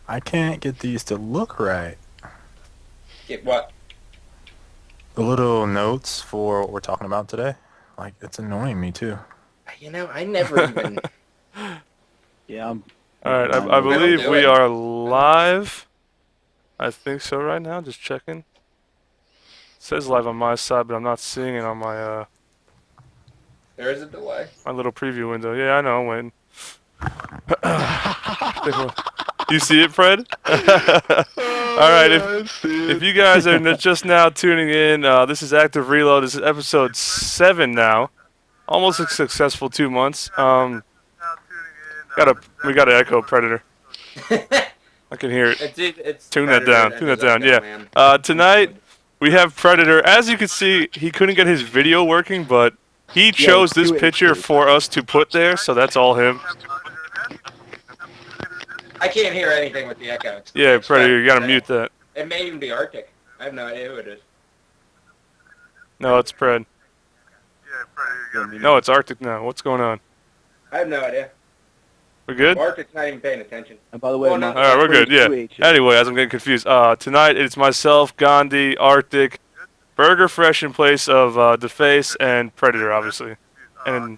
I can't get these to look right. Get what? The little notes for what we're talking about today. Like, it's annoying me too. I never even. Yeah, All I'm right, behind I a I little don't believe bit. do we it. are live. I think so right now. Just checking. It says live on my side, but I'm not seeing it on There is a delay. my little preview window. Yeah, I know. I'm waiting. You see it, Fred? All right. Oh, yeah, I see If it. you guys are just now tuning in, this is Active Reload. This is episode 7 now. Almost a successful 2 months. We got to echo Predator. I can hear it. It's Tune that Predator down. and Tune his that down. Echo, Yeah. man. Tonight we have Predator. As you can see, he couldn't get his video working, but he Yeah, chose it's this too picture instant. for us to put there, so that's all him. I can't hear anything with the Echo. Yeah, It's Predator, you gotta Predator. mute that. It may even be Arctic. I have no idea who it is. No, it's Pred. No, it's Arctic now. What's going on? I have no idea. We're good? Arctic's not even paying attention. And by the way, Well, my no. Alright, we're good, yeah. 2H. Anyway, as I'm getting confused, tonight it's myself, Gandhi, Arctic, Burger Fresh in place of DeFace, and Predator, obviously. And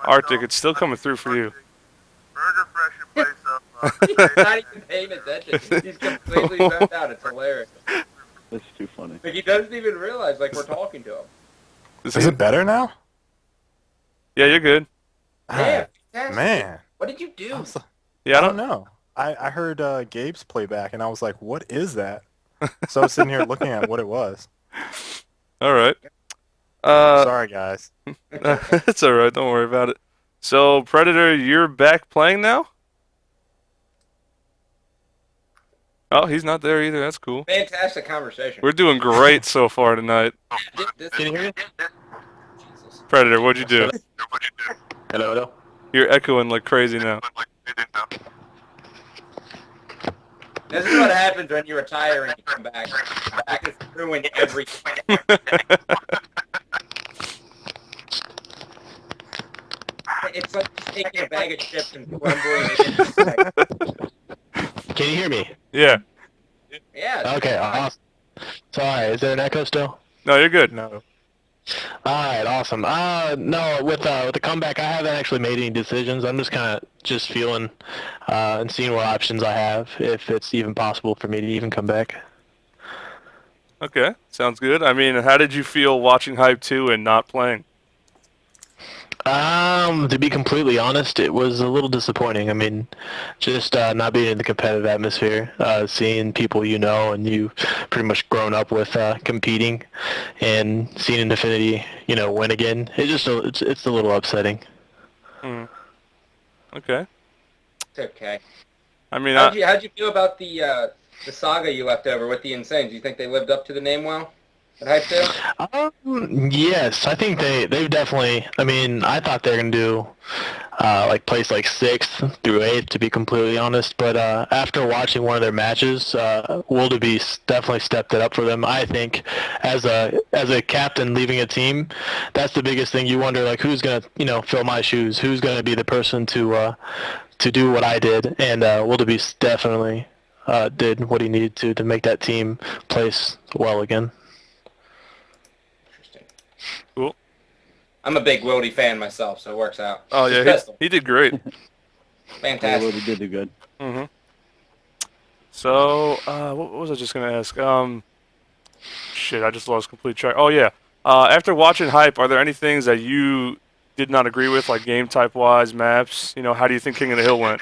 Arctic, it's still coming through for you. Burger Fresh in place He's not even paying attention. He's completely zoned out. It's hilarious. That's too funny. Like, he doesn't even realize, like, we're talking to him. Is it better now? Yeah, you're good. Yeah, fantastic. Man. What did you do? I, was, Yeah, I don't know. I heard Gabe's playback, and I was like, what is that? So I was sitting here looking at what it was. Alright. Sorry, guys. It's alright, don't worry about it. So, Predator, you're back playing now? Oh, he's not there either. That's cool. Fantastic conversation. We're doing great so far tonight. Can you hear me? Predator, what'd you do? Hello, hello. You're echoing like crazy now. This is what happens when you retire and you come back. You just ruin everything. It's like just taking a bag of chips and crumbling it into Can you hear me? Yeah. Yeah. Okay, awesome. Sorry, is there an echo still? No, you're good. No. Alright, awesome. No, with the comeback, I haven't actually made any decisions. I'm just kind of just feeling and seeing what options I have, if it's even possible for me to even come back. Okay, sounds good. I mean, how did you feel watching Hype 2 and not playing? To be completely honest, it was a little disappointing. I mean, just not being in the competitive atmosphere, seeing people you know and you pretty much grown up with competing, and seeing Infinity, win again. It's a little upsetting. Okay. It's okay. I mean, How'd you feel about the saga you left over with the Insanes? Do you think they lived up to the name well at Hype 2? Yes, I think they've definitely. I mean, I thought they were gonna do place like 6th through 8th, to be completely honest. But after watching one of their matches, Wildebeest definitely stepped it up for them. I think as a captain leaving a team, that's the biggest thing. You wonder like who's gonna fill my shoes, who's gonna be the person to do what I did, and Wildebeest definitely did what he needed to make that team place well again. Interesting. cool. I'm a big Wildy fan myself, so it works out. Oh, Just yeah, pistol. he did great. Fantastic. He did do good. Mm-hmm. So, what was I just going to ask? Shit, I just lost complete track. Oh, yeah. After watching Hype, are there any things that you did not agree with, like game type-wise, maps? How do you think King of the Hill went?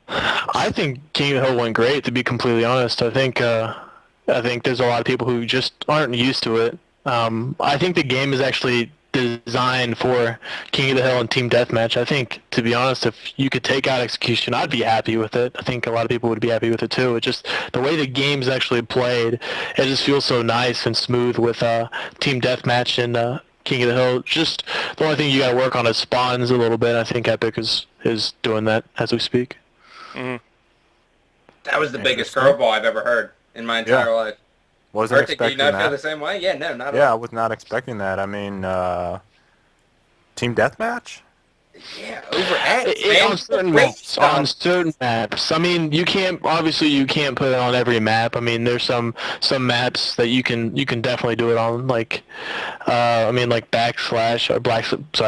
I think King of the Hill went great, to be completely honest. I think there's a lot of people who just aren't used to it. I think the game is actually designed for King of the Hill and Team Deathmatch. I think, to be honest, if you could take out Execution, I'd be happy with it. I think a lot of people would be happy with it too. It just, the way the game's actually played, it just feels so nice and smooth with Team Deathmatch and King of the Hill. Just the only thing you gotta work on is spawns a little bit. I think Epic is doing that as we speak. Mm-hmm. That was the biggest Interesting. curveball I've ever heard in my entire life. Wasn't Arctic, do you expecting not feel the that. same way? Yeah, no, not at Yeah, I all. was not expecting that. I mean, Team Deathmatch? Yeah, over X, On man. certain Great maps. stuff. On certain maps. I mean, you can't put it on every map. I mean, there's some maps that you can definitely do it on, like I mean, like backslash or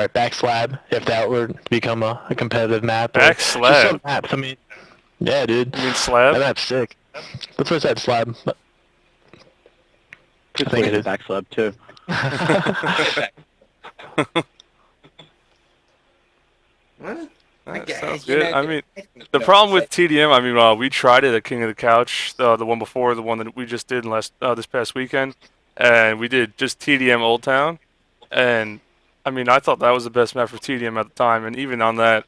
backslab, if that were to become a competitive map. Or just Backslab? some maps. I mean, yeah, dude. You mean That slab? map's sick. That's what I said, slab. But Just I think wait it the is. backslab too. Well, That guess, sounds you good. know, I mean, the problem with TDM, I mean, we tried it at King of the Couch, the one before, the one that we just did this past weekend, and we did just TDM Old Town, and I mean, I thought that was the best map for TDM at the time, and even on that,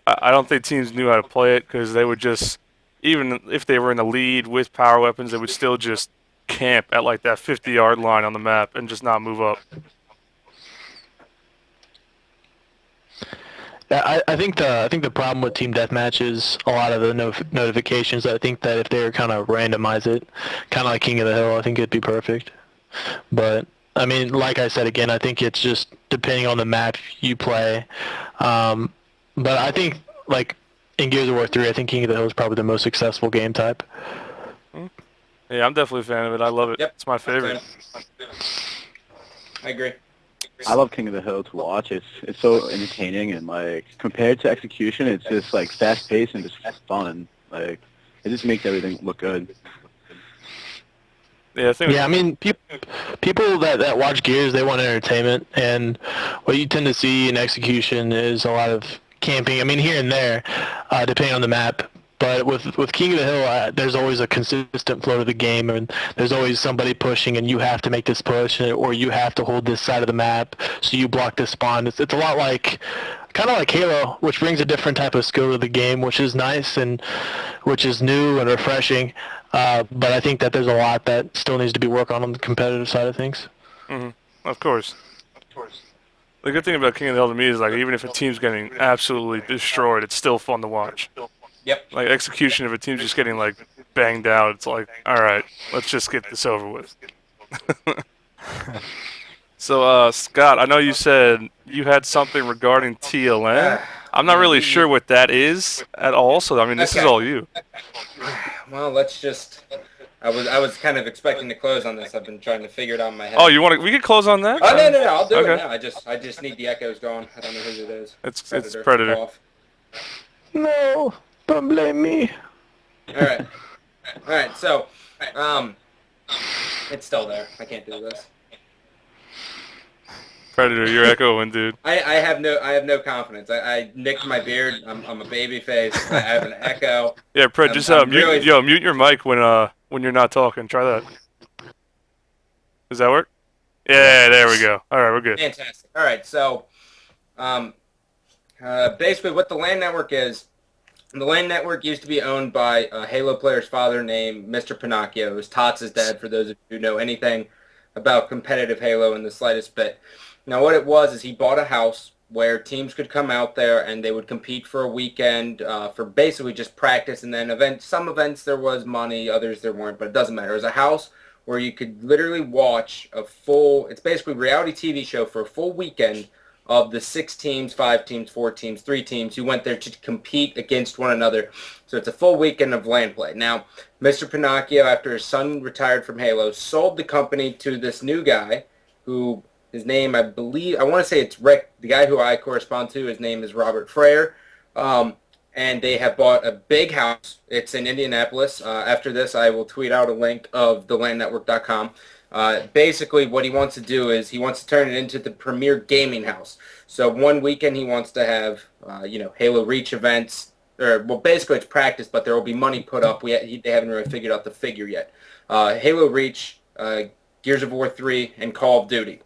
I don't think teams knew how to play it because they would just, even if they were in the lead with power weapons, they would still just camp at like that 50-yard line on the map and just not move up. Yeah, I think the problem with team deathmatch is a lot of the notifications. I think that if they were kind of randomize it, kind of like King of the Hill, I think it'd be perfect. But I mean, like I said again, I think it's just depending on the map you play. But I think like in Gears of War 3, I think King of the Hill is probably the most successful game type. Yeah, I'm definitely a fan of it. I love it. Yep. It's my favorite. I agree. I love King of the Hill to watch. It's so entertaining and like compared to execution, it's just like fast paced and just fun. Like it just makes everything look good. Yeah, I think. Yeah, I mean, people that watch Gears, they want entertainment, and what you tend to see in execution is a lot of camping. I mean, here and there, depending on the map. But with King of the Hill, there's always a consistent flow to the game, and there's always somebody pushing, and you have to make this push, or you have to hold this side of the map, so you block this spawn. It's a lot like, kind of like Halo, which brings a different type of skill to the game, which is nice and which is new and refreshing. But I think that there's a lot that still needs to be worked on the competitive side of things. Of course. The good thing about King of the Hill to me is like even if a team's getting absolutely destroyed, it's still fun to watch. Yep. Like execution, if a team's just getting like banged out, it's like, all right, let's just get this over with. So, Scott, I know you said you had something regarding TLN. I'm not really sure what that is at all. So, I mean, this is Okay. all you. Well, let's just. I was kind of expecting to close on this. I've been trying to figure it out in my head. Oh, you want to? We could close on that. Oh no, I'll do Okay. it now. I just need the echoes going. I don't know who it is. It's Predator. Off. No, don't blame me. All right. So, it's still there. I can't do this. Predator, you're echoing, dude. I have no confidence. I nicked my beard. I'm a baby face. I have an echo. Yeah, Pred, just I'm mute, really- mute your mic when you're not talking. Try that. Does that work? Yeah, there we go. All right, we're good. Fantastic. All right, so basically what the LAN network is, the LAN network used to be owned by a Halo player's father named Mr. Pinocchio. It was Tots' dad, for those of you who know anything about competitive Halo in the slightest bit. Now, what it was is he bought a house where teams could come out there and they would compete for a weekend for basically just practice, and then some events there was money, others there weren't, but it doesn't matter. It was a house where you could literally watch it's basically a reality TV show for a full weekend of the 6 teams, 5 teams, 4 teams, 3 teams who went there to compete against one another. So it's a full weekend of LAN play. Now, Mr. Pinocchio, after his son retired from Halo, sold the company to this new guy who, his name, I want to say it's Rick, the guy who I correspond to, his name is Robert Frere. And they have bought a big house. It's in Indianapolis. After this, I will tweet out a link of thelannetwork.com. Basically, what he wants to do is he wants to turn it into the premier gaming house. So one weekend he wants to have, Halo Reach events. Basically it's practice, but there will be money put up. They haven't really figured out the figure yet. Halo Reach, Gears of War 3, and Call of Duty.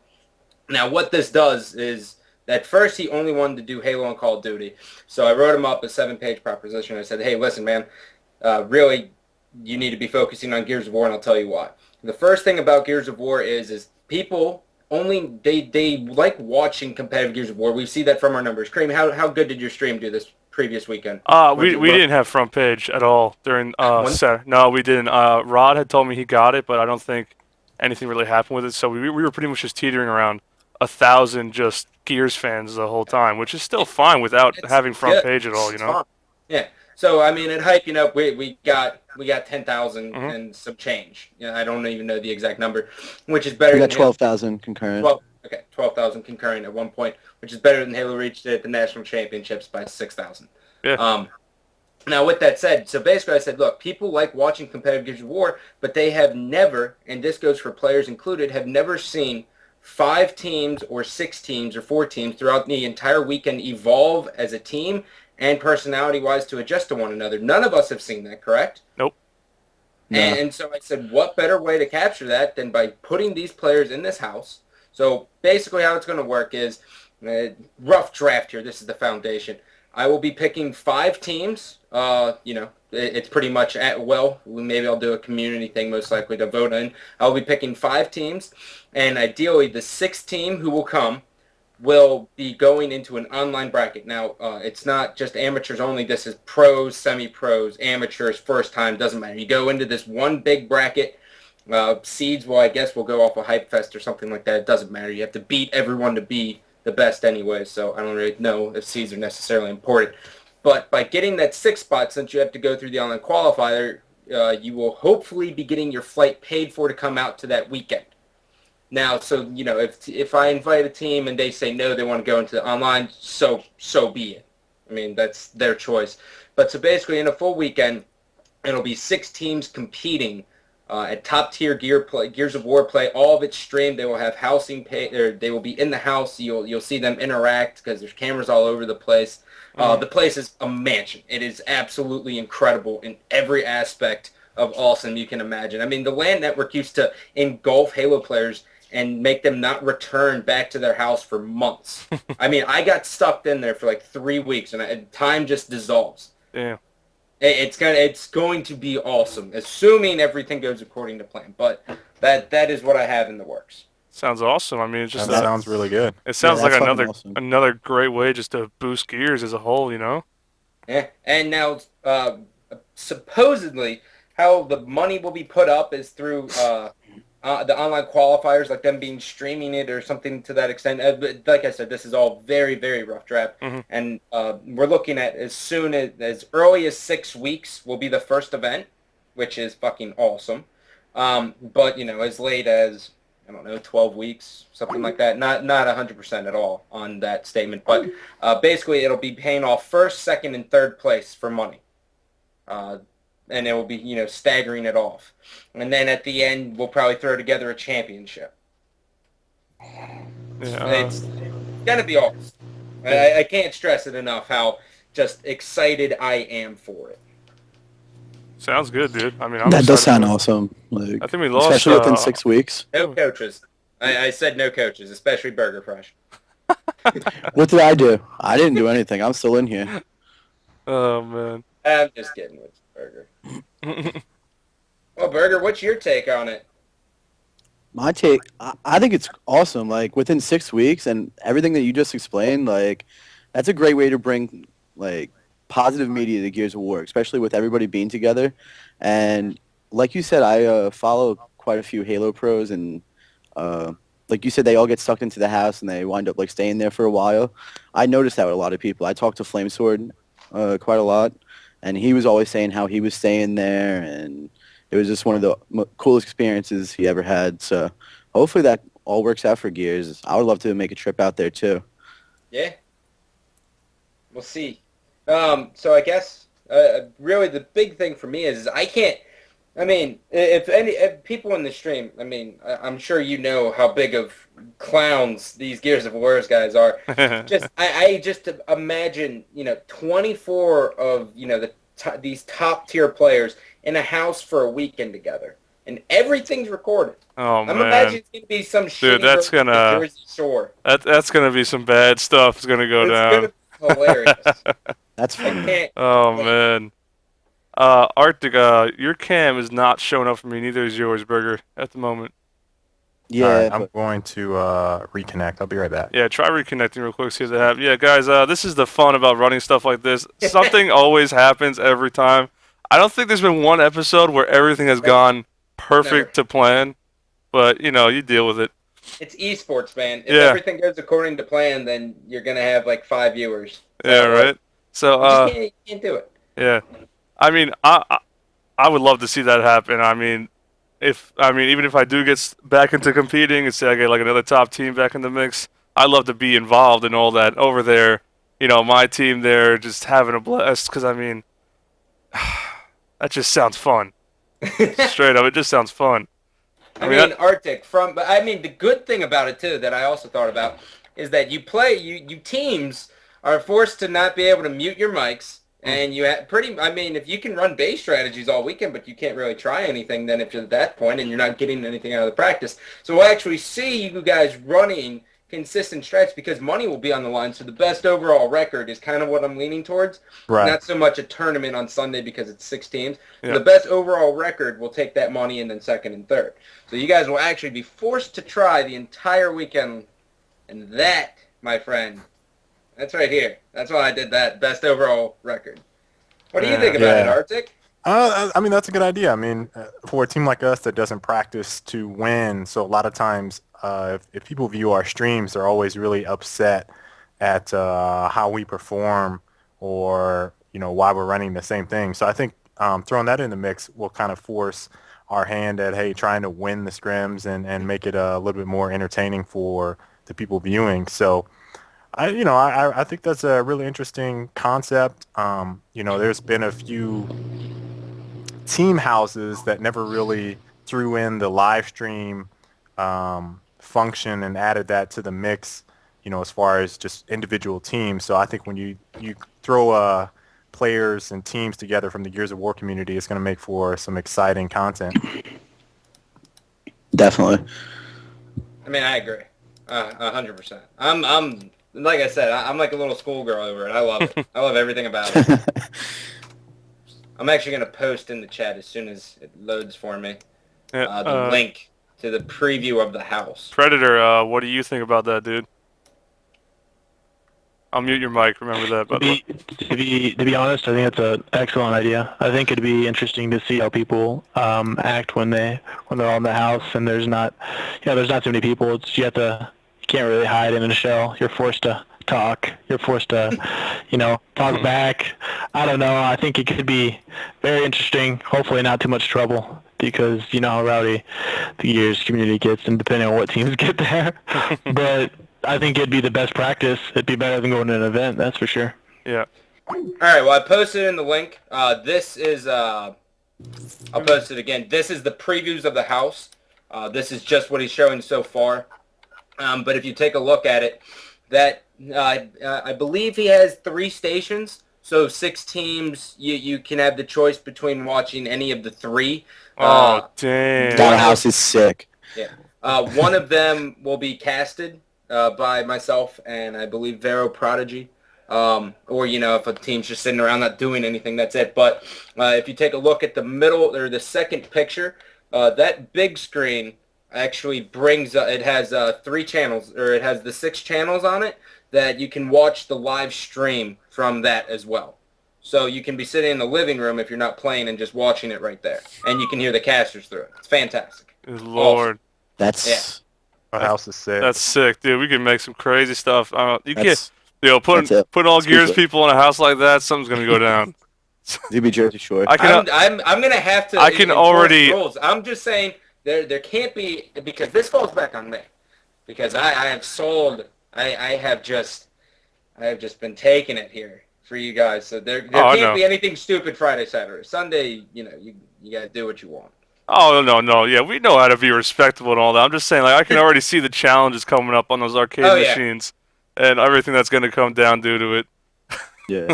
Now, what this does is, at first he only wanted to do Halo and Call of Duty. So I wrote him up a 7-page proposition. I said, hey, listen, man, really, you need to be focusing on Gears of War, and I'll tell you why. The first thing about Gears of War is people only, they like watching competitive Gears of War. We see that from our numbers. Cream, how good did your stream do this previous weekend? We didn't have front page at all during Saturday. No, we didn't. Rod had told me he got it, but I don't think anything really happened with it. So we were pretty much just teetering around 1,000 just Gears fans the whole time, which is still fine without It's having front good. page at all, you It's know? fun. Yeah. So I mean, at Hype, we got 10,000 Mhm. and some change. I don't even know the exact number, which is better We got than Halo. 12,000 concurrent. 12,000 concurrent at one point, which is better than Halo reached at the national championships by 6,000. Yeah. Now, with that said, so basically I said, look, people like watching competitive Gears of War, but they have never, and this goes for players included, have never seen 5 teams or 6 teams or 4 teams throughout the entire weekend evolve as a team and personality-wise to adjust to one another. None of us have seen that, correct? Nope. No. And so I said, what better way to capture that than by putting these players in this house? So basically how it's going to work is, rough draft here, this is the foundation. I will be picking 5 teams. It's pretty much maybe I'll do a community thing most likely to vote in. I'll be picking 5 teams, and ideally the 6th team who will come will be going into an online bracket. Now, it's not just amateurs only. This is pros, semi-pros, amateurs, first time, doesn't matter. You go into this one big bracket. Seeds, well, I guess we'll go off a Hype Fest or something like that. It doesn't matter. You have to beat everyone to be the best anyway, so I don't really know if seeds are necessarily important. But by getting that 6th spot, since you have to go through the online qualifier, you will hopefully be getting your flight paid for to come out to that weekend. Now, so, if I invite a team and they say no, they want to go into the online, so be it. I mean, that's their choice. But so basically in a full weekend, it'll be 6 teams competing at top tier Gears of War play. All of it streamed. They will have housing pay, or they will be in the house. You'll see them interact because there's cameras all over the place. The place is a mansion. It is absolutely incredible in every aspect of awesome you can imagine. I mean, the LAN network used to engulf Halo players and make them not return back to their house for months. I mean, I got stuck in there for like 3 weeks, and time just dissolves. Yeah. It's going to be awesome, assuming everything goes according to plan. But that is what I have in the works. Sounds awesome. I mean, it's just That sounds really good. it sounds Yeah, like that's fucking awesome. another great way just to boost Gears as a whole, you know? Yeah, and now supposedly how the money will be put up is through the online qualifiers, like them being streaming it or something to that extent. But like I said, this is all very, very rough draft, and we're looking at as early as 6 weeks will be the first event, which is fucking awesome. But as late as, I don't know, 12 weeks, something like that. Not 100% at all on that statement, but basically it'll be paying off first, second, and third place for money. And it will be, staggering it off. And then at the end, we'll probably throw together a championship. Yeah. It's going to be awesome. I can't stress it enough how just excited I am for it. Sounds good, dude. I mean, I'm That does excited sound for it. awesome. Like, I think we lost. especially within 6 weeks. No coaches. I said no coaches, especially Burger Fresh. What did I do? I didn't do anything. I'm still in here. Oh man. I'm just kidding with Burger. Well, Burger, what's your take on it? My take, I think it's awesome. Like, within 6 weeks and everything that you just explained, like, that's a great way to bring, like, positive media to Gears of War, especially with everybody being together. And like you said, I follow quite a few Halo pros, and like you said, they all get sucked into the house and they wind up like staying there for a while. I noticed that with a lot of people. I talked to Flamesword quite a lot, and he was always saying how he was staying there, and it was just one of the coolest experiences he ever had. So hopefully that all works out for Gears. I would love to make a trip out there too. Yeah. We'll see. So I guess really the big thing for me is I can't. I mean, if people in the stream, I mean, I'm sure you know how big of clowns these Gears of War guys are. I just imagine 24 of these top tier players in a house for a weekend together, and everything's recorded. Oh I'm man. imagining it's gonna be some shitty that's version of gonna- Jersey Shore. That's gonna be some bad stuff. It's gonna go It's down. gonna be hilarious. That's I funny. can't. Oh man. Arctic, your cam is not showing up for me. Neither is yours, Burger, at the moment. Yeah, All right, I'm but going to reconnect. I'll be right back. Yeah, try reconnecting real quick. See if that happens. Yeah, guys, this is the fun about running stuff like this. Something always happens every time. I don't think there's been one episode where everything has gone perfect to plan, but you deal with it. It's esports, man. If Yeah. everything goes according to plan, then you're gonna have like 5 viewers. Yeah, So, right. So, you can't do it. yeah. I mean, I would love to see that happen. I mean, even if I do get back into competing and say I get like another top team back in the mix, I'd love to be involved in all that over there. You know, my team there just having a blast. Because I mean, that just sounds fun. Straight up, it just sounds fun. I mean, mean, Arctic but I mean, the good thing about it too that I also thought about is that you teams are forced to not be able to mute your mics, and you I mean, if you can run base strategies all weekend, but you can't really try anything, then if you're at that point and you're not getting anything out of the practice, so we'll actually see you guys running consistent strats because money will be on the line. So the best overall record is kind of what I'm leaning towards. Right. Not so much a tournament on Sunday because it's 6 teams. Yeah. The best overall record will take that money and then second and third. So you guys will actually be forced to try the entire weekend. And that, my friend, that's right here. That's why I did that. Best overall record. What do you think about it, Arctic? I mean, that's a good idea. I mean, for a team like us that doesn't practice to win, so a lot of times if people view our streams, they're always really upset at how we perform or, you know, why we're running the same thing. So I think throwing that in the mix will kind of force our hand at, hey, trying to win the scrims and make it a little bit more entertaining for the people viewing. So I think that's a really interesting concept. You know, there's been a few team houses that never really threw in the live stream function and added that to the mix, you know, as far as just individual teams. So I think when you throw players and teams together from the Gears of War community, it's going to make for some exciting content. Definitely. I mean, I agree. 100%. I'm like I said, I'm like a little schoolgirl over it. I love it. I love everything about it. I'm actually going to post in the chat as soon as it loads for me the link to the preview of the house. Predator, what do you think about that, dude? I'll mute your mic. Remember that. By the way. To be honest, I think it's an excellent idea. I think it'd be interesting to see how people act when they're all in the house and there's not too many people. You can't really hide in a shell. You're forced to talk. You're forced to, talk back. I don't know. I think it could be very interesting. Hopefully not too much trouble because you know how rowdy the Gears community gets and depending on what teams get there. But I think it'd be the best practice. It'd be better than going to an event, that's for sure. Yeah. All right, well, I posted in the link. This is, I'll post it again. This is the previews of the house. This is just what he's showing so far. But if you take a look at it, I believe he has 3 stations. So 6 teams, you can have the choice between watching any of the 3. Oh, damn. That house is sick. Yeah. One of them will be casted by myself and I believe Vero Prodigy. Or, if a team's just sitting around not doing anything, that's it. But if you take a look at the middle or the second picture, that big screen actually brings, it has 3 channels, or it has the 6 channels on it that you can watch the live stream from that as well. So you can be sitting in the living room if you're not playing and just watching it right there. And you can hear the casters through it. It's fantastic. Good Lord. That's Our house is sick. That's sick, dude. We can make some crazy stuff. You that's can't, putting all Gears Excuse me. people in a house like that, something's going to go down. it'd be Jersey Shore. I can, I'm gonna have to. I can enforce already- rules. I'm just saying there can't be, because this falls back on me, because I have sold. I have just been taking it here for you guys. So there Oh, can't no. be anything stupid Friday, Saturday, Sunday. You gotta do what you want. Oh, no. Yeah, we know how to be respectable and all that. I'm just saying, like, I can already see the challenges coming up on those arcade Oh, yeah. machines and everything that's going to come down due to it. Yeah.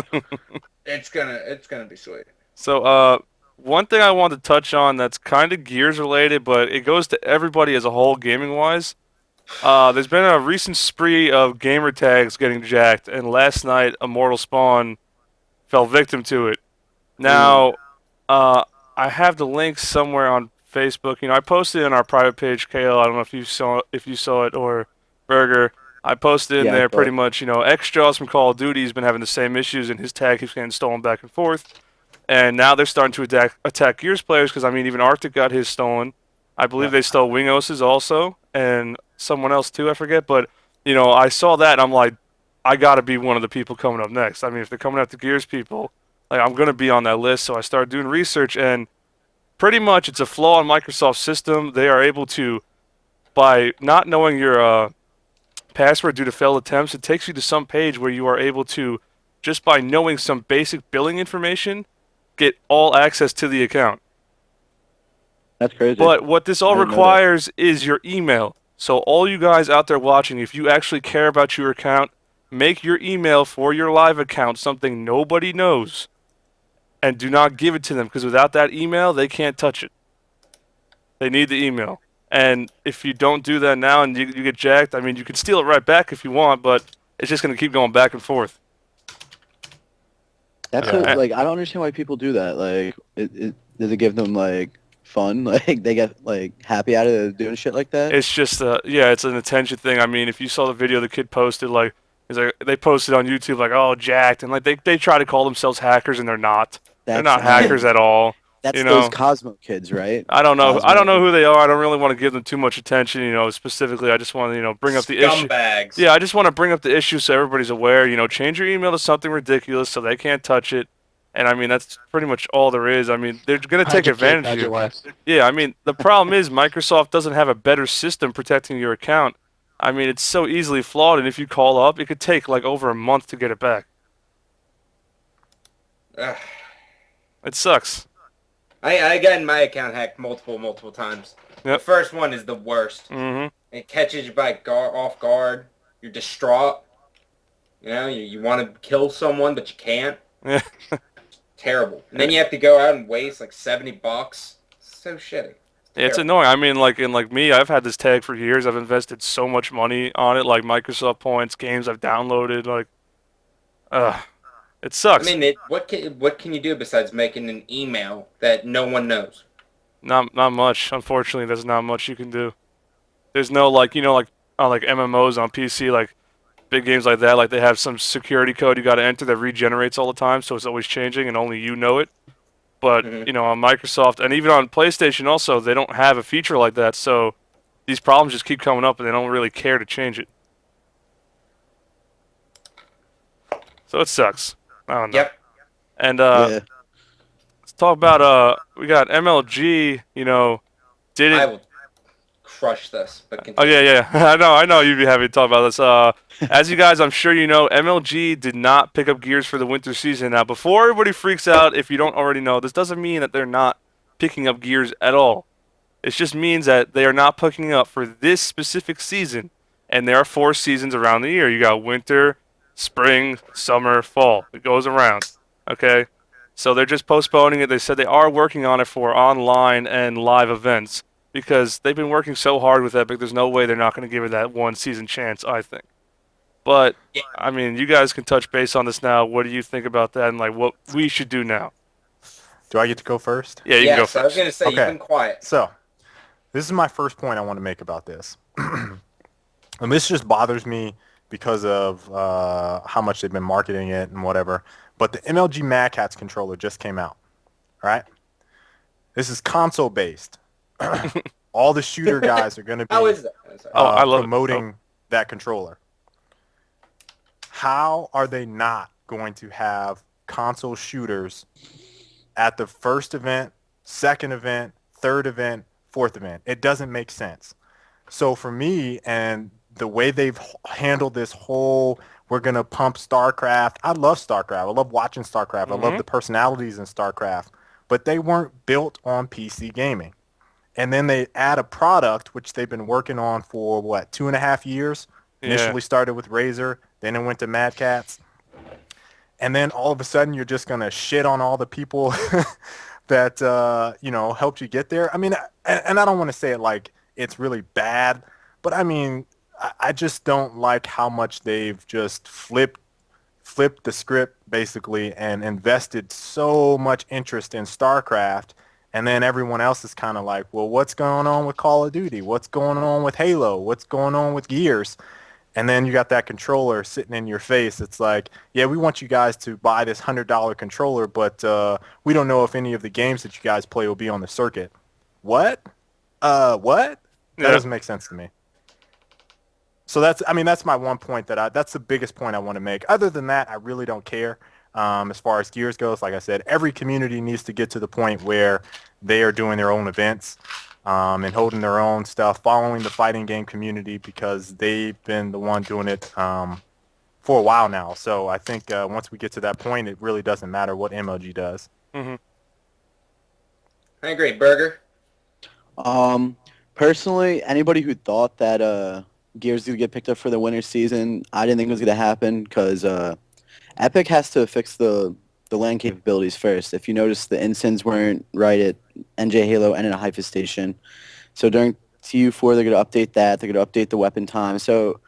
It's gonna be sweet. So, one thing I want to touch on that's kind of Gears related, but it goes to everybody as a whole gaming-wise. There's been a recent spree of gamer tags getting jacked, and last night, Immortal Spawn fell victim to it. Now, I have the link somewhere on Facebook. I posted it on our private page, KL. I don't know if you saw it, or Burger. I posted in Yeah, I there saw pretty it. much, X-Jaws from Call of Duty has been having the same issues, and his tag keeps getting stolen back and forth. And now they're starting to attack Gears players, because, even Arctic got his stolen. I believe they stole Wingos's also. and someone else too, I forget. But I saw that and I'm like, I got to be one of the people coming up next. I mean, if they're coming after Gears people, like I'm gonna be on that list. So I started doing research, and pretty much it's a flaw in Microsoft's system. They are able to, by not knowing your password due to failed attempts, it takes you to some page where you are able to, just by knowing some basic billing information, get all access to the account. That's crazy. But what this all I didn't know that. requires is your email. So all you guys out there watching, if you actually care about your account, make your email for your live account something nobody knows, and do not give it to them, because without that email, they can't touch it. They need the email. And if you don't do that now and you get jacked, I mean, you can steal it right back if you want, but it's just going to keep going back and forth. That's Yeah. like, I don't understand why people do that. Like, does it give them like fun? Like they get like happy out of doing shit like that? It's just, yeah, it's an attention thing. I mean, if you saw the video the kid posted, like, he's like, they posted on YouTube, like, oh, jacked. And, like, they try to call themselves hackers, and they're not. They're That's not hackers at all. That's you know. those Cosmo kids, right? I don't know. Cosmo. I don't know who they are. I don't really want to give them too much attention. Specifically, I just want to, bring up the issue. Scumbags. Yeah, I just want to bring up the issue so everybody's aware. Change your email to something ridiculous so they can't touch it. And I mean, that's pretty much all there is. I mean, they're going to take advantage of you. Yeah, I mean, the problem is Microsoft doesn't have a better system protecting your account. I mean, it's so easily flawed, and if you call up, it could take like over a month to get it back. Ugh. It sucks. I gotten my account hacked multiple times. Yep. The first one is the worst. Mm-hmm. It catches you off guard. You're distraught. You want to kill someone, but you can't. Yeah. Terrible. And then you have to go out and waste like $70. So shitty. It's annoying. I mean, like me, I've had this tag for years. I've invested so much money on it, like Microsoft points, games I've downloaded. Like, it sucks. I mean, what can you do besides making an email that no one knows? Not much. Unfortunately, there's not much you can do. There's no like MMOs on PC, like big games like that. Like they have some security code you got to enter that regenerates all the time, so it's always changing and only you know it. But on Microsoft and even on PlayStation also, they don't have a feature like that. So these problems just keep coming up, and they don't really care to change it. So it sucks. I don't know. Yep. And Yeah. let's talk about we got MLG. Did I it? will crush this. But Oh continue. yeah. I know you'd be happy to talk about this. As you guys, I'm sure you know, MLG did not pick up Gears for the winter season. Now, before everybody freaks out, if you don't already know, this doesn't mean that they're not picking up Gears at all. It just means that they are not picking up for this specific season, and there are 4 seasons around the year. You got winter, spring, summer, fall. It goes around. Okay? So they're just postponing it. They said they are working on it for online and live events because they've been working so hard with Epic. There's no way they're not going to give it that 1 season chance, I think. But, I mean, you guys can touch base on this now. What do you think about that and, like, what we should do now? Do I get to go first? Yeah, you can go Yes, I was first. going to say, Okay. you've been quiet. So, this is my first point I want to make about this. And this just bothers me because of how much they've been marketing it and whatever. But the MLG Mad Catz controller just came out, right? This is console-based. All the shooter guys are going to be How is that? I'm sorry. Oh, I love it. promoting that controller. How are they not going to have console shooters at the first event, second event, third event, fourth event? It doesn't make sense. So for me, and the way they've handled this whole, we're going to pump StarCraft. I love StarCraft. I love watching StarCraft. I love the personalities in StarCraft. But they weren't built on PC gaming. And then they add a product, which they've been working on for, 2.5 years? Yeah. Initially started with Razer, then it went to Mad Catz. And then all of a sudden you're just going to shit on all the people that, helped you get there. I mean, and I don't want to say it like it's really bad, but I mean, I just don't like how much they've just flipped the script basically and invested so much interest in StarCraft. And then everyone else is kind of like, well, what's going on with Call of Duty? What's going on with Halo? What's going on with Gears? And then you got that controller sitting in your face. It's like, yeah, we want you guys to buy this $100 controller, but we don't know if any of the games that you guys play will be on the circuit. What? What? That Yeah. doesn't make sense to me. So that's my one point that's the biggest point I want to make. Other than that, I really don't care. As far as Gears goes, like I said, every community needs to get to the point where they are doing their own events and holding their own stuff, following the fighting game community because they've been the one doing it for a while now. So I think once we get to that point, it really doesn't matter what MLG does. Hmm. I agree. Burger? Personally, anybody who thought that Gears was gonna get picked up for the winter season, I didn't think it was gonna happen because Epic has to fix the LAN capabilities first. If you notice, the instants weren't right at NJ Halo and at Hypha Station. So during TU4, they're gonna update that. They're gonna update the weapon time. So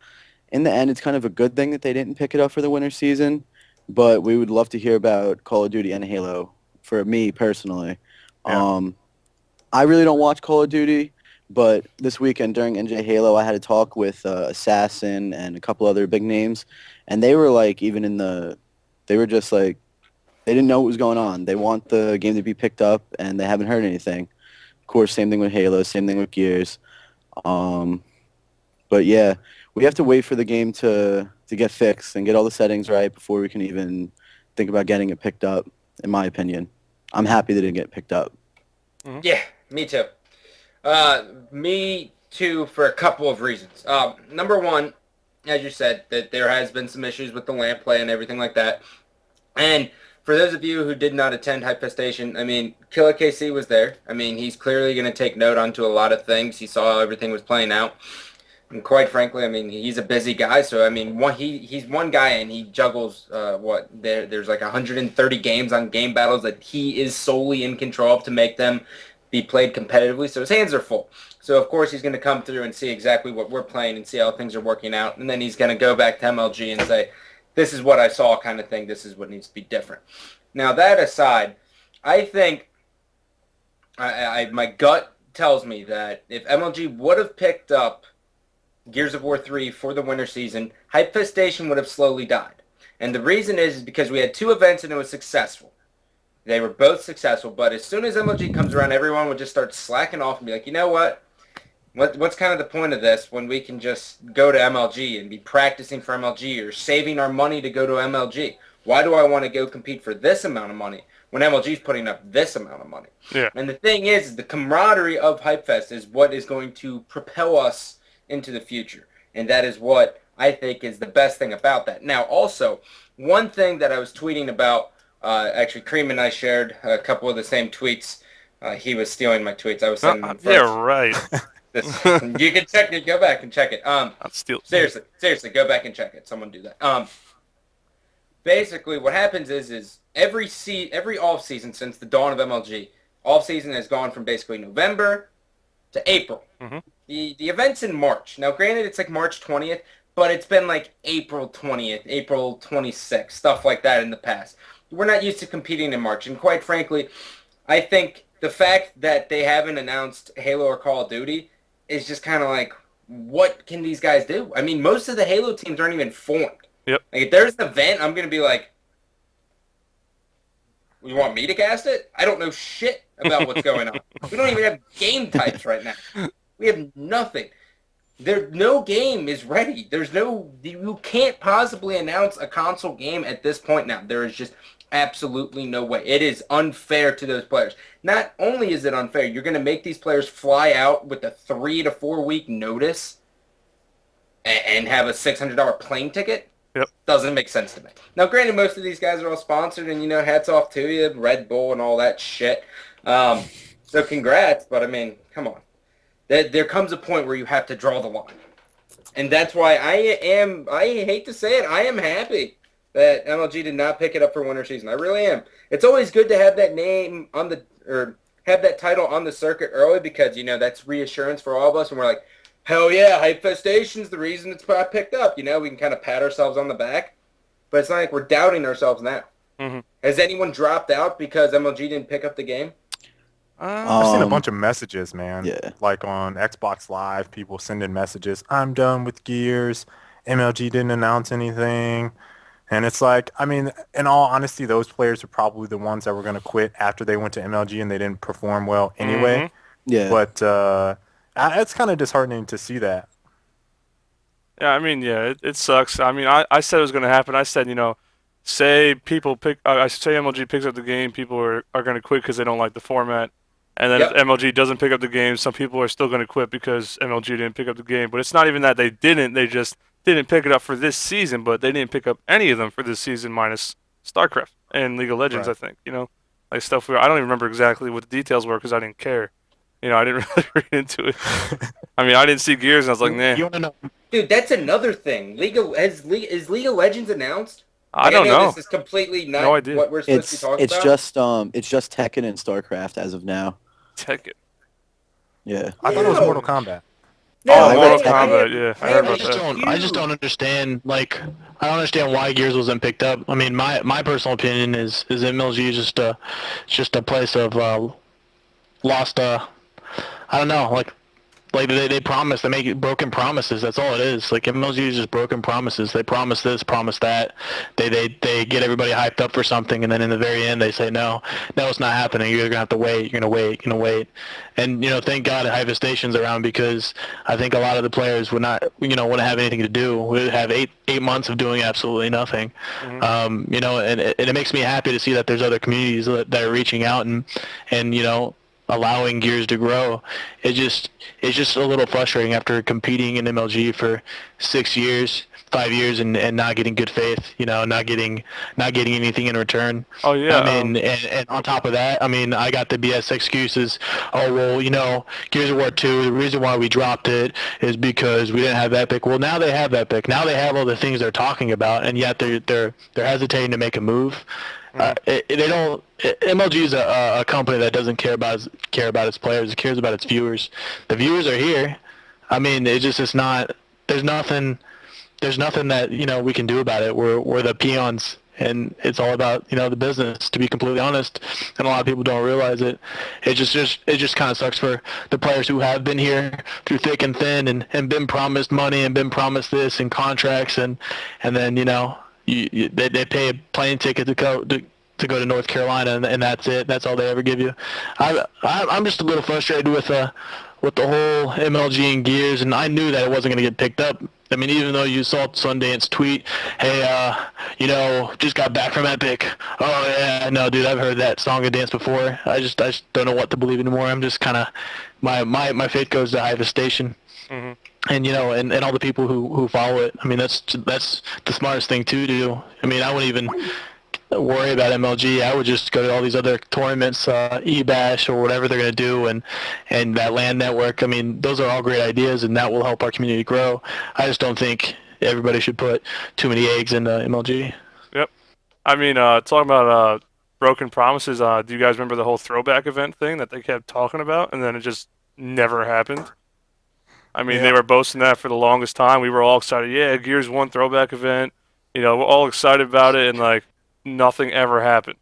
in the end, it's kind of a good thing that they didn't pick it up for the winter season. But we would love to hear about Call of Duty and Halo. For me personally, Yeah. I really don't watch Call of Duty. But this weekend during NJ Halo, I had a talk with Assassin and a couple other big names, and they were like, they were just like, they didn't know what was going on. They want the game to be picked up, and they haven't heard anything. Of course, same thing with Halo, same thing with Gears. But yeah, we have to wait for the game to get fixed and get all the settings right before we can even think about getting it picked up, in my opinion. I'm happy that it didn't get picked up. Yeah, me too. Me too for a couple of reasons. Number one, as you said, that there has been some issues with the LAN play and everything like that. And for those of you who did not attend Hypestation, I mean, Killer KC was there. I mean, he's clearly going to take note onto a lot of things. He saw how everything was playing out. And quite frankly, I mean, he's a busy guy. So, I mean, he's one guy and he juggles, there's like 130 games on Game Battles that he is solely in control of to make them be played competitively. So his hands are full. So, of course, he's going to come through and see exactly what we're playing and see how things are working out. And then he's going to go back to MLG and say, this is what I saw kind of thing. This is what needs to be different. Now, that aside, I think my gut tells me that if MLG would have picked up Gears of War 3 for the winter season, Hypestation would have slowly died. And the reason is because we had two events and it was successful. They were both successful, but as soon as MLG comes around, everyone would just start slacking off and be like, you know what? What's kind of the point of this when we can just go to MLG and be practicing for MLG or saving our money to go to MLG? Why do I want to go compete for this amount of money when MLG's putting up this amount of money? Yeah. And the thing is the camaraderie of Hypefest is what is going to propel us into the future. And that is what I think is the best thing about that. Now, also, one thing that I was tweeting about, actually, Cream and I shared a couple of the same tweets. He was stealing my tweets. I was sending them first. Yeah, right. You can check it. Go back and check it. I'll steal. Seriously, go back and check it. Someone do that. Basically, what happens is every off season since the dawn of MLG, off season has gone from basically November to April. Mm-hmm. The event's in March. Now, granted, it's like March 20th, but it's been like April 20th, April 26th, stuff like that in the past. We're not used to competing in March, and quite frankly, I think the fact that they haven't announced Halo or Call of Duty is just kind of like, what can these guys do? I mean, most of the Halo teams aren't even formed. Yep. Like, if there's an event, I'm going to be like, you want me to cast it? I don't know shit about what's going on. We don't even have game types right now. We have nothing. No game is ready. You can't possibly announce a console game at this point now. There is just absolutely no way. It is unfair to those players. Not only is it unfair, you're going to make these players fly out with a 3 to 4 week notice and have a $600 plane ticket. Yep. Doesn't make sense to me. Now, granted, most of these guys are all sponsored, and, hats off to you, Red Bull and all that shit. So congrats, but, I mean, come on. There comes a point where you have to draw the line. And that's why I hate to say it, I am happy that MLG did not pick it up for winter season. I really am. It's always good to have that name have that title on the circuit early because, that's reassurance for all of us. And we're like, hell yeah, Hypefestation's the reason it's picked up. We can kind of pat ourselves on the back. But it's not like we're doubting ourselves now. Mm-hmm. Has anyone dropped out because MLG didn't pick up the game? I've seen a bunch of messages, man. Yeah. Like on Xbox Live, people sending messages, I'm done with Gears. MLG didn't announce anything. And it's like, I mean, in all honesty, those players are probably the ones that were going to quit after they went to MLG and they didn't perform well anyway. Yeah. But it's kind of disheartening to see that. Yeah, I mean, yeah, it sucks. I mean, I said it was going to happen. I said, say people pick, I say MLG picks up the game, people are going to quit because they don't like the format. And then if Yep. MLG doesn't pick up the game, some people are still going to quit because MLG didn't pick up the game. But it's not even that they didn't, they just didn't pick it up for this season, but they didn't pick up any of them for this season minus StarCraft and League of Legends, I Right. think, like stuff I don't even remember exactly what the details were because I didn't care. I didn't really read into it. I mean, I didn't see Gears and I was like, nah, You want to know? Dude, that's another thing. Is League of Legends announced? I Like, I don't know know. this is completely No not idea. what we're supposed to be talking about. It's just Tekken and StarCraft as of now. Tekken. Yeah. I thought it was No. Mortal Kombat. No, Oh, Mortal Kombat, yeah, I heard about that. I just don't understand. Like, I don't understand why Gears wasn't picked up. I mean, my personal opinion is MLG is just a place of lost. I don't know. Like they promise, they make it broken promises. That's all it is. Like MLG is just broken promises. They promise this, promise that. They get everybody hyped up for something, and then in the very end they say no, it's not happening. You're gonna have to wait. You're gonna wait. And thank God Hyper Station's around because I think a lot of the players would not wouldn't have anything to do. Would have eight months of doing absolutely nothing. And it makes me happy to see that there's other communities that are reaching out and allowing Gears to grow. It's just a little frustrating after competing in MLG for 5 years, and not getting good faith. Not getting anything in return. Oh yeah. I mean, and on top of that, I mean, I got the BS excuses. Oh well, Gears of War 2. The reason why we dropped it is because we didn't have Epic. Well, now they have Epic. Now they have all the things they're talking about, and yet they're hesitating to make a move. They don't. MLG is a company that doesn't care about its players. It cares about its viewers. The viewers are here. I mean, it's not. There's nothing that we can do about it. We're the peons, and it's all about the business. To be completely honest, and a lot of people don't realize it. It just kind of sucks for the players who have been here through thick and thin, and been promised money and been promised this and contracts, and then they pay a plane ticket to go to North Carolina, and that's it. That's all they ever give you. I'm just a little frustrated with the whole MLG and Gears, and I knew that it wasn't going to get picked up. I mean, even though you saw Sundance tweet, hey, just got back from Epic. Oh yeah, no, dude, I've heard that song and dance before. I just don't know what to believe anymore. I'm just kind of my faith goes to Hyper Station. Mm-hmm. And and all the people who follow it. I mean, that's the smartest thing to do. I mean, I wouldn't even worry about MLG. I would just go to all these other tournaments, eBash or whatever they're going to do, and that LAN network. I mean, those are all great ideas, and that will help our community grow. I just don't think everybody should put too many eggs into MLG. Yep. I mean, talking about broken promises. Do you guys remember the whole throwback event thing that they kept talking about, and then it just never happened? I mean, they were boasting that for the longest time. We were all excited. Yeah, Gears 1 throwback event. We're all excited about it, and like nothing ever happened.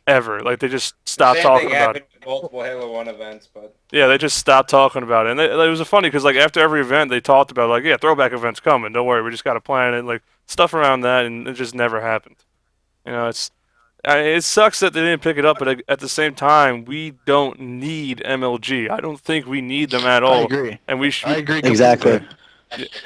Ever. Like they just stopped Same talking thing about happened it. with multiple Halo 1 events, but Yeah, they just stopped talking about it. And it was funny because like after every event, they talked about like, yeah, throwback event's coming. Don't worry, we just got to plan it. Like stuff around that, and it just never happened. It sucks that they didn't pick it up, but at the same time, we don't need MLG. I don't think we need them at all. I agree. And we should. I agree. Exactly.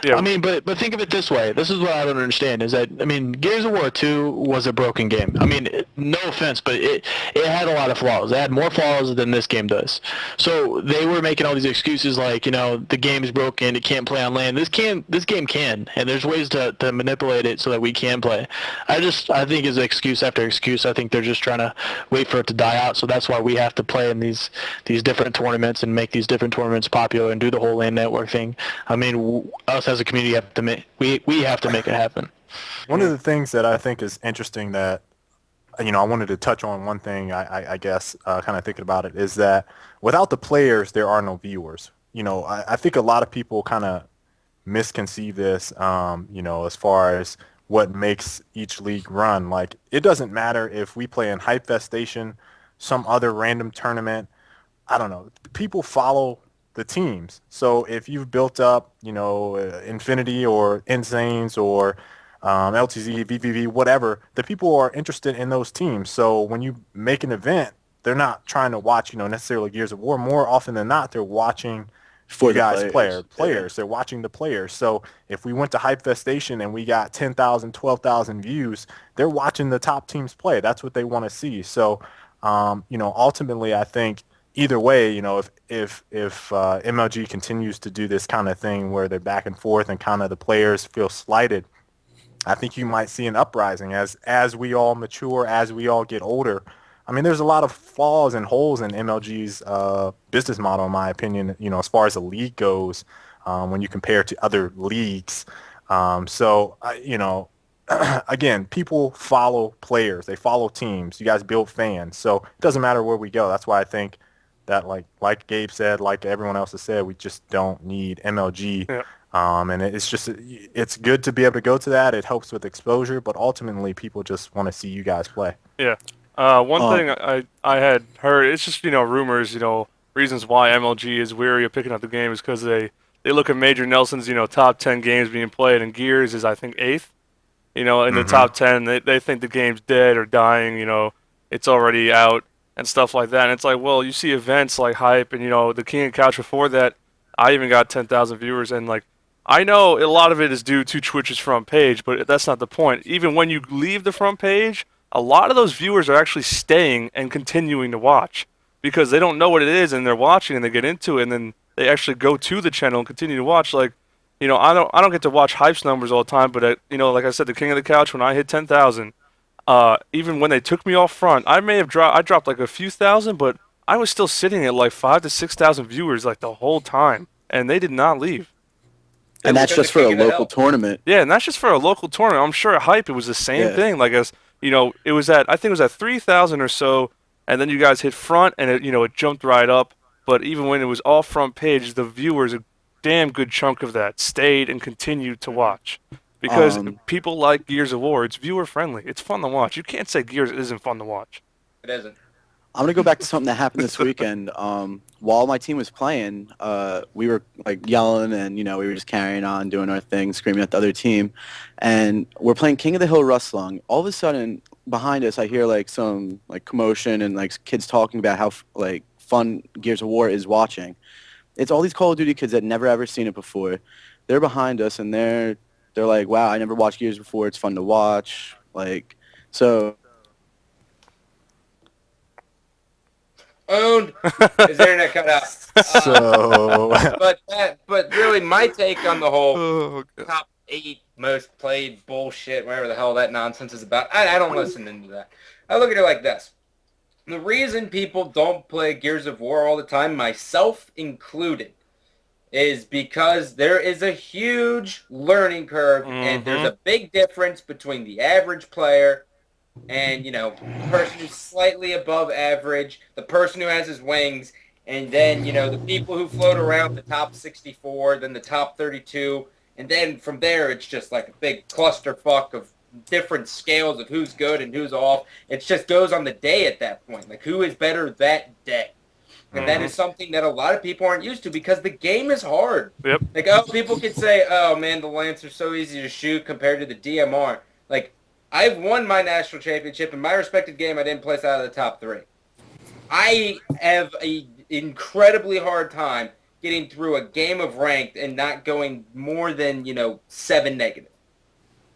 Yeah. I mean, but think of it this way. This is what I don't understand is that, I mean, Gears of War 2 was a broken game. I mean, no offense, but it had a lot of flaws. It had more flaws than this game does. So they were making all these excuses like, the game is broken, it can't play on LAN. This game can, and there's ways to manipulate it so that we can play. I think it's excuse after excuse. I think they're just trying to wait for it to die out. So that's why we have to play in these different tournaments and make these different tournaments popular and do the whole LAN network thing. I mean, us as a community have to make we have to make it happen. One of the things that I think is interesting that I wanted to touch on one thing I guess kind of thinking about it is that without the players there are no viewers. I think a lot of people kind of misconceive this as far as what makes each league run. Like it doesn't matter if we play in Hypefest Station, some other random tournament. I don't know. People follow the teams. So if you've built up, Infinity or Insanes or LTZ, VVV, whatever, the people are interested in those teams. So when you make an event, they're not trying to watch, necessarily Gears of War. More often than not, they're watching For you the guys players. players. They're watching the players. So if we went to Hypefest Station and we got 10,000, 12,000 views, they're watching the top teams play. That's what they want to see. So, ultimately, I think either way, if MLG continues to do this kind of thing where they're back and forth and kind of the players feel slighted, I think you might see an uprising as we all mature, as we all get older. I mean, there's a lot of flaws and holes in MLG's business model, in my opinion. As far as the league goes, when you compare to other leagues. Again, people follow players, they follow teams. You guys build fans, so it doesn't matter where we go. That's why I think that, like Gabe said, like everyone else has said, we just don't need MLG. Yeah. And it's good to be able to go to that. It helps with exposure, but ultimately people just want to see you guys play. Yeah. One thing I had heard, it's just, rumors, reasons why MLG is weary of picking up the game is because they look at Major Nelson's, top 10 games being played, and Gears is, I think, 8th, in the top 10. They think the game's dead or dying, it's already out and stuff like that. And it's like, well, you see events like Hype and, the King of Couch before that, I even got 10,000 viewers, and, I know a lot of it is due to Twitch's front page, but that's not the point. Even when you leave the front page, a lot of those viewers are actually staying and continuing to watch because they don't know what it is and they're watching and they get into it and then they actually go to the channel and continue to watch. I don't get to watch Hype's numbers all the time, but like I said, the King of the Couch, when I hit 10,000, even when they took me off front, I dropped like a few thousand, but I was still sitting at like 5,000 to 6,000 viewers like the whole time, and they did not leave. And that's just for a local tournament. Yeah, and that's just for a local tournament. I'm sure at Hype it was the same thing. Like I think it was at 3,000 or so, and then you guys hit front, and it jumped right up. But even when it was all front page, the viewers, a damn good chunk of that, stayed and continued to watch. Because people like Gears of War. It's viewer friendly. It's fun to watch. You can't say Gears isn't fun to watch. It isn't. I'm gonna go back to something that happened this weekend. While my team was playing, we were like yelling and we were just carrying on, doing our thing, screaming at the other team, and we're playing King of the Hill Rustlung. All of a sudden, behind us, I hear like some like commotion and like kids talking about how fun Gears of War is watching. It's all these Call of Duty kids that never ever seen it before. They're behind us and they're like, wow, I never watched Gears before. It's fun to watch. So. Owned. His internet cut out. But really, my take on the whole top 8 most played bullshit, whatever the hell that nonsense is about, I don't listen into that. I look at it like this. The reason people don't play Gears of War all the time, myself included, is because there is a huge learning curve, and there's a big difference between the average player and, the person who's slightly above average, the person who has his wings, and then, the people who float around the top 64, then the top 32, and then from there it's just like a big clusterfuck of different scales of who's good and who's off. It just goes on the day at that point, like who is better that day. And that is something that a lot of people aren't used to because the game is hard. Yep. People could say, oh man, the Lancer's so easy to shoot compared to the DMR. I've won my national championship. In my respected game, I didn't place out of the top 3. I have an incredibly hard time getting through a game of ranked and not going more than, 7 negative.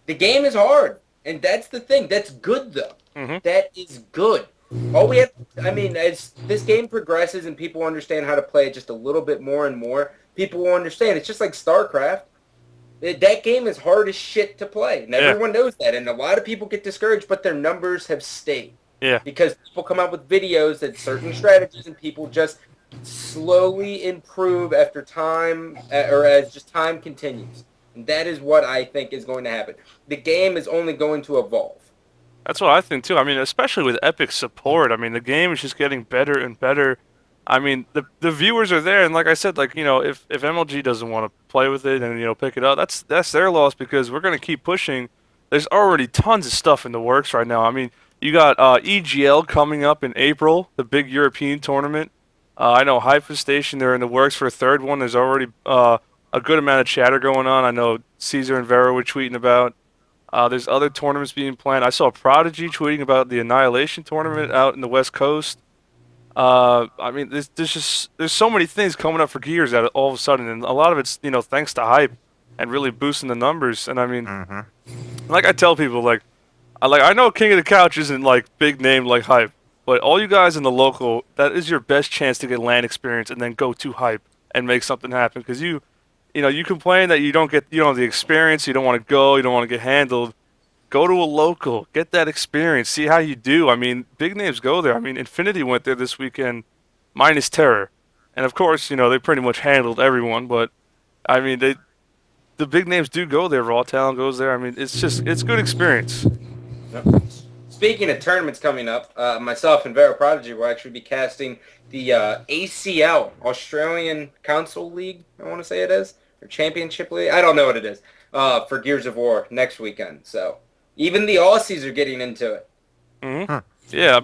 The game is hard, and that's the thing. That's good, though. That is good. All we have, as this game progresses and people understand how to play it just a little bit more and more, people will understand. It's just like StarCraft. That game is hard as shit to play, and everyone knows that. And a lot of people get discouraged, but their numbers have stayed. Yeah. Because people come out with videos that certain strategies, and people just slowly improve after time, or as just time continues. And that is what I think is going to happen. The game is only going to evolve. That's what I think too. Especially with Epic support. The game is just getting better and better. The viewers are there, and like I said, if MLG doesn't want to play with it and pick it up, that's their loss because we're gonna keep pushing. There's already tons of stuff in the works right now. You got EGL coming up in April, the big European tournament. I know Hypefest Station, they're in the works for a third one. There's already a good amount of chatter going on. I know Caesar and Vera were tweeting about. There's other tournaments being planned. I saw Prodigy tweeting about the Annihilation tournament out in the West Coast. I mean, there's so many things coming up for Gears that all of a sudden, and a lot of it's thanks to hype and really boosting the numbers. And I mean, Hmm. like I tell people, I know King of the Couch isn't like big name like hype, but all you guys in the local, that is your best chance to get LAN experience and then go to hype and make something happen. Because you complain that you don't have the experience, you don't want to go, you don't want to get handled. Go to a local, get that experience, see how you do. I mean, big names go there. I mean, Infinity went there this weekend, minus Terror, and of course, they pretty much handled everyone. But I mean, the big names do go there. Raw Talent goes there. I mean, it's good experience. Yep. Speaking of tournaments coming up, myself and Vero Prodigy will actually be casting the ACL, Australian Console League, I want to say it is, or Championship League. I don't know what it is, for Gears of War next weekend. So even the Aussies are getting into it. Hmm. Yeah.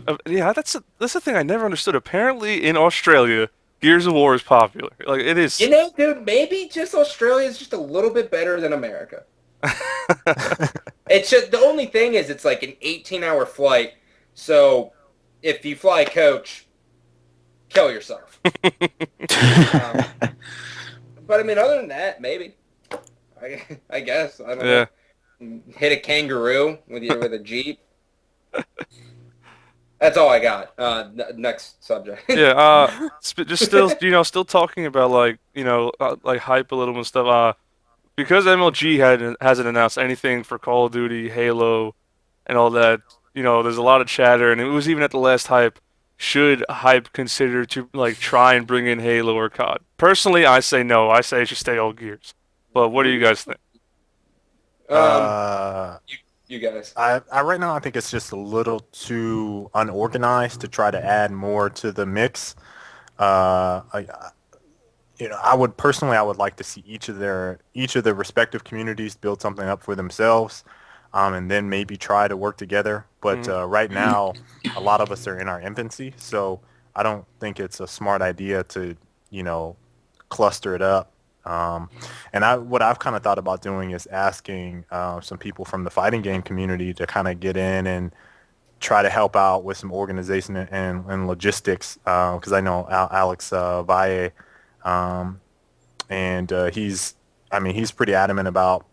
That's the thing I never understood. Apparently, in Australia, Gears of War is popular. Like it is. Dude, maybe just Australia is just a little bit better than America. It's just the only thing is it's like an 18-hour flight. So if you fly coach, kill yourself. But I mean, other than that, maybe. I guess I don't Yeah. know. Hit a kangaroo with a jeep. That's all I got. Next subject. Yeah. Just still, still talking about like hype a little and stuff. Because MLG hasn't announced anything for Call of Duty, Halo, and all that. There's a lot of chatter, and it was even at the last hype. Should hype consider to like try and bring in Halo or COD? Personally, I say no. I say it should stay all Gears. But what do you guys think? Uh, You guys. I right now I think it's just a little too unorganized to try to add more to the mix. I would personally I would like to see each of the respective communities build something up for themselves, and then maybe try to work together. But right now, a lot of us are in our infancy, so I don't think it's a smart idea to cluster it up. And what I've kind of thought about doing is asking some people from the fighting game community to kind of get in and try to help out with some organization and logistics, because I know Alex Valle, and he's pretty adamant about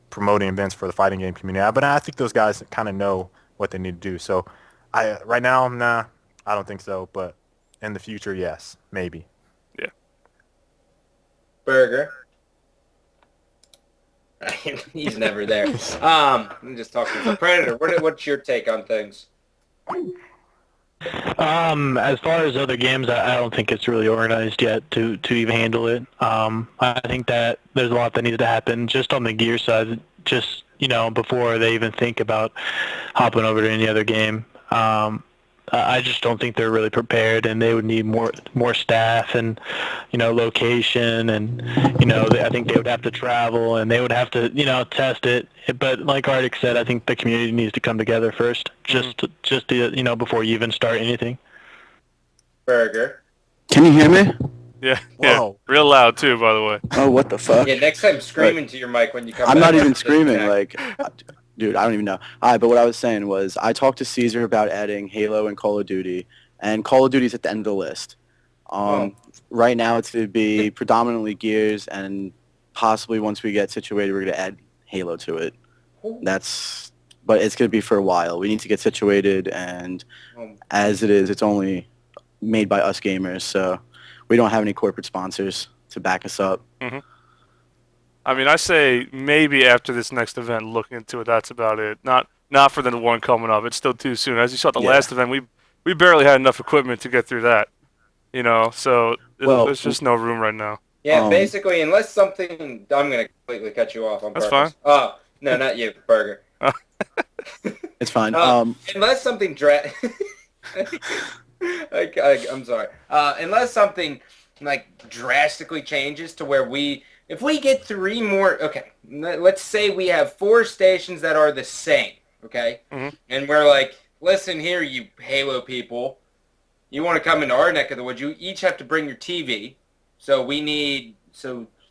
promoting events for the fighting game community. But I think those guys kind of know what they need to do. So right now, nah, I don't think so. But in the future, yes, maybe. Yeah. Burger. He's never there. I'm just talking to Predator. What's your take on things? As far as other games, I don't think it's really organized yet to even handle it. I think that there's a lot that needs to happen just on the gear side, just before they even think about hopping over to any other game. I just don't think they're really prepared, and they would need more staff and location, and I think they would have to travel, and they would have to test it. But like Arctic said, I think the community needs to come together first, just to, before you even start anything. Burger. Can you hear me? Yeah. Whoa. Real loud too, by the way. Oh, what the fuck? Yeah, next time scream into your mic when you come I'm back. not even screaming. Dude, I don't even know. All right, but what I was saying was I talked to Caesar about adding Halo and Call of Duty, and Call of Duty's at the end of the list. Right now it's going to be predominantly Gears, and possibly once we get situated, we're going to add Halo to it. But it's going to be for a while. We need to get situated, and as it is, it's only made by us gamers, so we don't have any corporate sponsors to back us up. Mm-hmm. I mean, I say maybe after this next event, look into it. That's about it. Not for the one coming up. It's still too soon. As you saw at the last event, we barely had enough equipment to get through that. So there's just no room right now. Yeah, basically, unless something... I'm going to completely cut you off on purpose. That's fine. No, not you, Burger. It's fine. Unless something... I'm sorry. Unless something drastically changes to where if we get 3 more, okay, let's say we have 4 stations that are the same, okay? Mm-hmm. And we're like, listen here, you Halo people, you want to come into our neck of the woods, you each have to bring your TV. So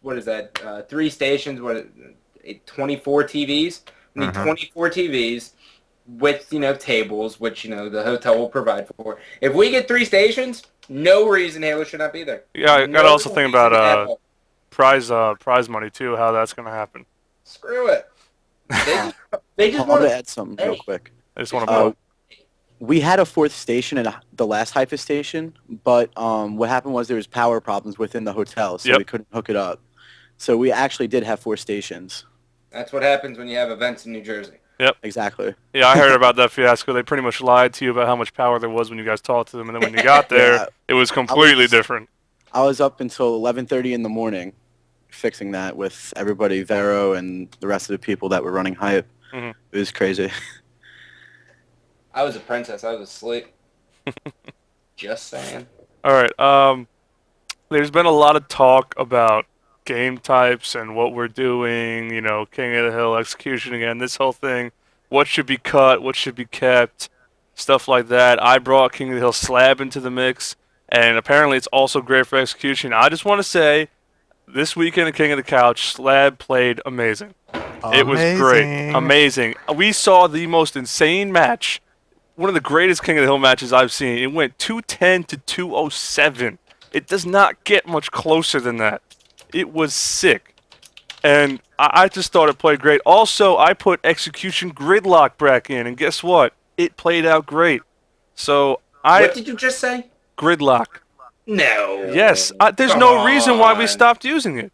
what is that, 3 stations, 24 TVs? We need 24 TVs. with, tables, which, the hotel will provide for. If we get 3 stations, no reason Halo should not be there. Yeah, I got to No also think reason at about all. prize money too. How that's going to happen. Screw it. They just I'm want gonna to. add something real quick. I just want to. Uh, we had a 4th station at the last Hypha station, but what happened was there was power problems within the hotel, so Yep. we couldn't hook it up. So we actually did have 4 stations. That's what happens when you have events in New Jersey. Exactly. Yeah, I heard about that fiasco. They pretty much lied to you about how much power there was when you guys talked to them, and then when you got there, Yeah. it was completely different. I was up until 11:30 in the morning fixing that with everybody, Vero, and the rest of the people that were running Hype. Mhm. It was crazy. I was a princess. I was asleep. Just saying. All right. There's been a lot of talk about game types and what we're doing. King of the Hill execution again. This whole thing. What should be cut? What should be kept? Stuff like that. I brought King of the Hill Slab into the mix, and apparently it's also great for execution. I just want to say, this weekend at King of the Couch, Slab played amazing. It was great. Amazing. We saw the most insane match. One of the greatest King of the Hill matches I've seen. It went 210 to 207. It does not get much closer than that. It was sick. And I just thought it played great. Also, I put Execution Gridlock back in, and guess what? It played out great. So, What did you just say? Gridlock. No. Yes. There's Come no reason why we on. stopped using it.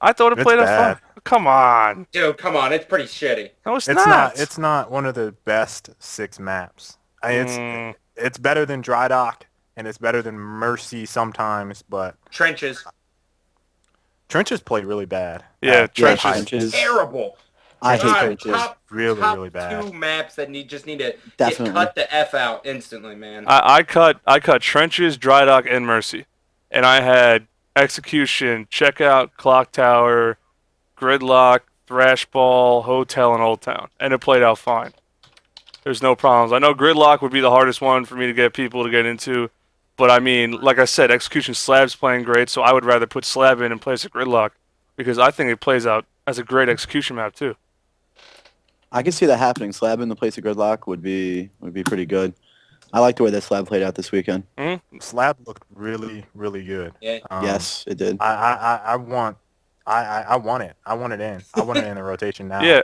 I thought it It's played out bad. fine. Come on. Dude, come on. It's pretty shitty. No, it's It's not. not. It's not one of the best 6 maps. It's better than Dry Dock, and it's better than Mercy sometimes, but Trenches. Trenches played really bad. Yeah, Yeah, Trenches. Terrible. I hate God, trenches. top Really bad. 2 maps that just need to get Definitely. cut the F out instantly, man. I cut Trenches, Dry Dock, and Mercy. And I had Execution, Checkout, Clock Tower, Gridlock, Thrash Ball, Hotel, and Old Town. And it played out fine. There's no problems. I know Gridlock would be the hardest one for me to get people to get into. But I mean, like I said, Execution Slab's playing great, so I would rather put Slab in place of Gridlock. Because I think it plays out as a great execution map, too. I can see that happening. Slab in the place of Gridlock would be pretty good. I like the way that Slab played out this weekend. Slab looked really good. Yeah. Yes, it did. I want it. I want it in. I want it in the rotation now. Yeah.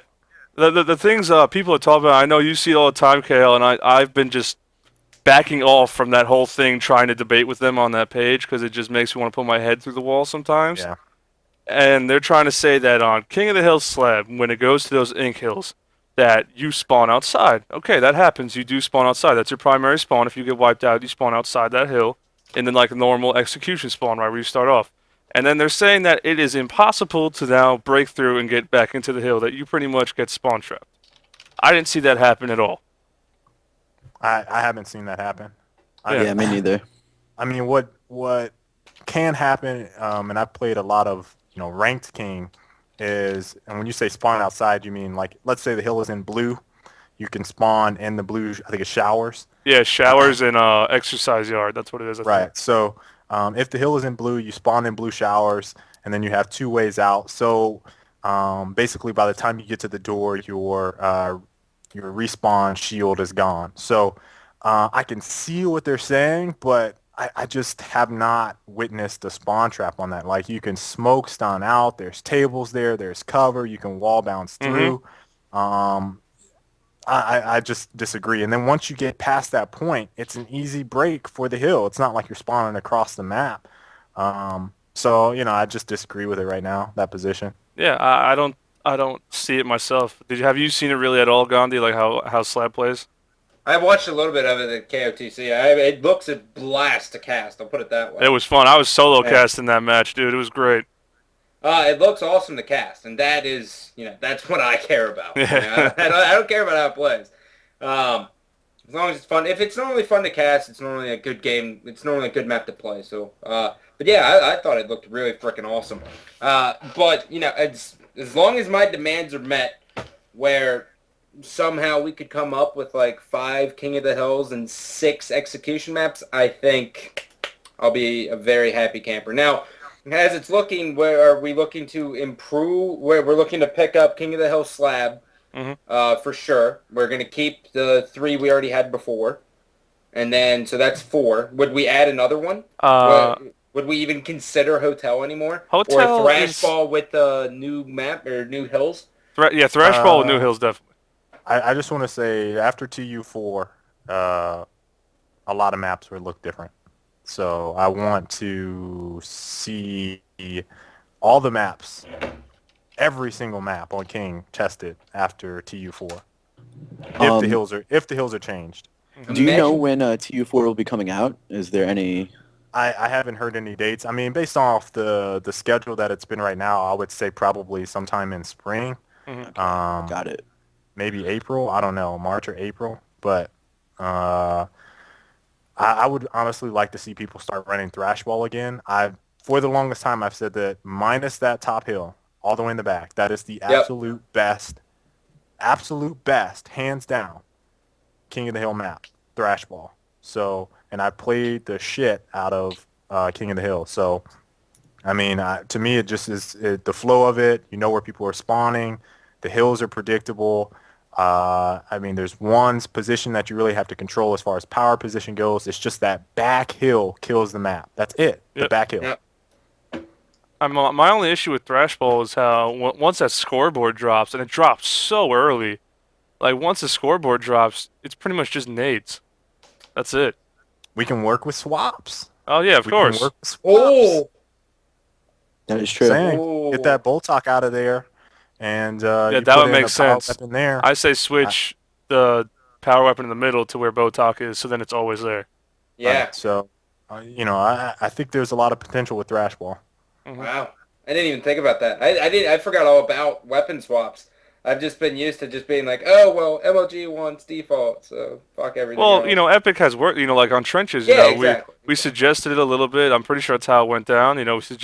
The things people are talking about, I know you see it all the time, KL, and I've been just backing off from that whole thing, trying to debate with them on that page, because it just makes me want to put my head through the wall sometimes. Yeah. And they're trying to say that on King of the Hill Slab, when it goes to those ink hills, that you spawn outside. Okay, that happens. You do spawn outside. That's your primary spawn. If you get wiped out, you spawn outside that hill, and then like a normal execution spawn, right, where you start off. And then they're saying that it is impossible to now break through and get back into the hill, that you pretty much get spawn trapped. I didn't see that happen at all. I haven't seen that happen. Yeah, me neither. I mean, what can happen, and I've played a lot of ranked King, is, and when you say spawn outside, you mean like, let's say the hill is in blue, you can spawn in the blue. I think it's showers. Yeah, showers and exercise yard. That's what it is. I Right. think. So if the hill is in blue, you spawn in blue showers, and then you have 2 ways out. So basically, by the time you get to the door, your respawn shield is gone. So I can see what they're saying, but I just have not witnessed a spawn trap on that. Like, you can smoke stun out. There's tables there. There's cover. You can wall bounce through. I just disagree. And then once you get past that point, it's an easy break for the hill. It's not like you're spawning across the map. So I just disagree with it right now, that position. Yeah, I don't see it myself. Have you seen it really at all, Gandhi? Like how Slab plays? I watched a little bit of it at KOTC. It looks a blast to cast. I'll put it that way. It was fun. I was solo Yeah. casting that match, dude. It was great. It looks awesome to cast, and that is, that's what I care about. Yeah. I don't care about how it plays. As long as it's fun. If it's normally fun to cast, it's normally a good game. It's normally a good map to play. So, but yeah, I thought it looked really freaking awesome. But as long as my demands are met, where somehow we could come up with like 5 King of the Hills and 6 execution maps, I think I'll be a very happy camper. Now, as it's looking, where are we looking to improve? Where we're looking to pick up King of the Hill Slab, for sure. We're going to keep the 3 we already had before. And then, so that's 4. Would we add another one? Would we even consider Hotel anymore? Hotel or Thrash is- Ball with the new map or new hills? Thrash Ball with New Hills definitely. I just want to say after TU4, a lot of maps would look different. So I want to see all the maps, every single map on King tested after TU4. If the hills are changed. Do you know Imagine- when TU4 will be coming out? Is there any? I haven't heard any dates. I mean, based off the schedule that it's been right now, I would say probably sometime in spring. Got it. Maybe April. I don't know, March or April. But I would honestly like to see people start running Thrash Ball again. For the longest time, I've said that minus that top hill, all the way in the back, that is the absolute best, hands down, King of the Hill map, Thrash Ball. So, and I played the shit out of King of the Hill. So, I mean, to me, it just is the flow of it. You know where people are spawning. The hills are predictable. I mean, there's one position that you really have to control as far as power position goes. It's just that back hill kills the map. That's it. The Yep. back hill. Yep. My only issue with Thrash Ball is how once that scoreboard drops, and it drops so early, like once the scoreboard drops, it's pretty much just nades. That's it. We can work with swaps. Oh yeah, of We course. can work with swaps. Oh! That is true. Saying, Oh. get that Boltok out of there, and Yeah, you that put would in make a power sense. weapon there. I say switch the power weapon in the middle to where Botok is, so then it's always there. Yeah. Right, so, I think there's a lot of potential with Thrash Ball. Wow. I didn't even think about that. I forgot all about weapon swaps. I've just been used to just being like, oh, well, MLG wants default, so fuck everything Well, else. Epic has worked, like on trenches, Yeah, we exactly. suggested it a little bit. I'm pretty sure that's how it went down. We suggested